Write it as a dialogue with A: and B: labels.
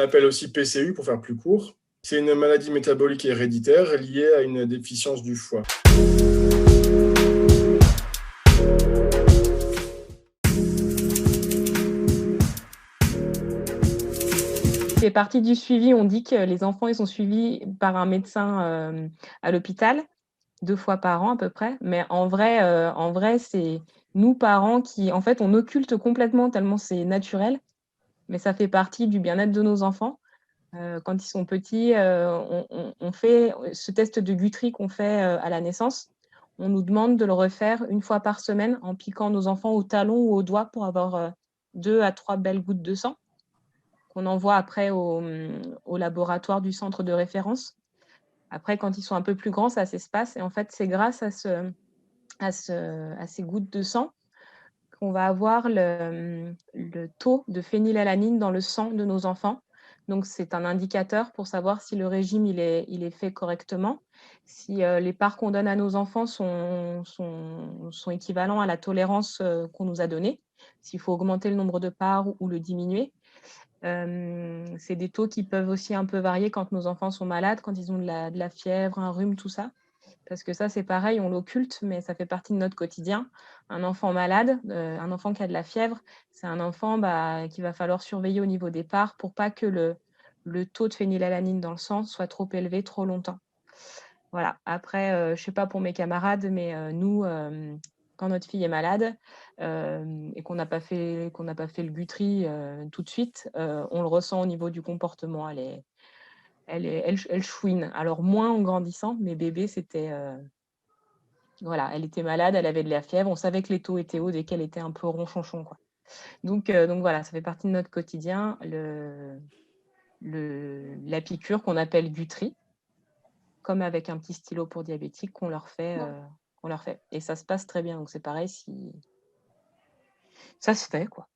A: appelle aussi PCU pour faire plus court. C'est une maladie métabolique héréditaire liée à une déficience du foie.
B: C'est partie du suivi. On dit que les enfants, ils sont suivis par un médecin à l'hôpital 2 fois par an à peu près. Mais en vrai, c'est nous parents qui, en fait, on occulte complètement tellement c'est naturel. Mais ça fait partie du bien-être de nos enfants. Quand ils sont petits, on fait ce test de Guthrie qu'on fait à la naissance. On nous demande de le refaire 1 fois par semaine en piquant nos enfants au talon ou au doigt pour avoir 2 à 3 belles gouttes de sang qu'on envoie après au laboratoire du centre de référence. Après, quand ils sont un peu plus grands, ça s'espace. Et en fait, c'est grâce à ces gouttes de sang qu'on va avoir le taux de phénylalanine dans le sang de nos enfants. Donc, c'est un indicateur pour savoir si le régime il est fait correctement, si les parts qu'on donne à nos enfants sont équivalents à la tolérance qu'on nous a donnée, s'il faut augmenter le nombre de parts ou le diminuer. C'est des taux qui peuvent aussi un peu varier quand nos enfants sont malades, quand ils ont de la fièvre, un rhume, tout ça. Parce que ça, c'est pareil, on l'occulte, mais ça fait partie de notre quotidien. Un enfant malade, un enfant qui a de la fièvre, c'est un enfant qu'il va falloir surveiller au niveau des parts pour pas que le taux de phénylalanine dans le sang soit trop élevé trop longtemps. Voilà. Après, je ne sais pas pour mes camarades, mais nous, quand notre fille est malade et qu'on n'a pas fait le Guthrie tout de suite, on le ressent au niveau du comportement. Elle chouine. Alors moins en grandissant, mais bébé, c'était voilà, elle était malade, elle avait de la fièvre. On savait que les taux étaient hauts dès qu'elle était un peu ronchonchon, quoi. Donc voilà, ça fait partie de notre quotidien. La piqûre qu'on appelle Guthrie, comme avec un petit stylo pour diabétique qu'on leur fait. Et ça se passe très bien. Donc c'est pareil, si ça se fait, quoi.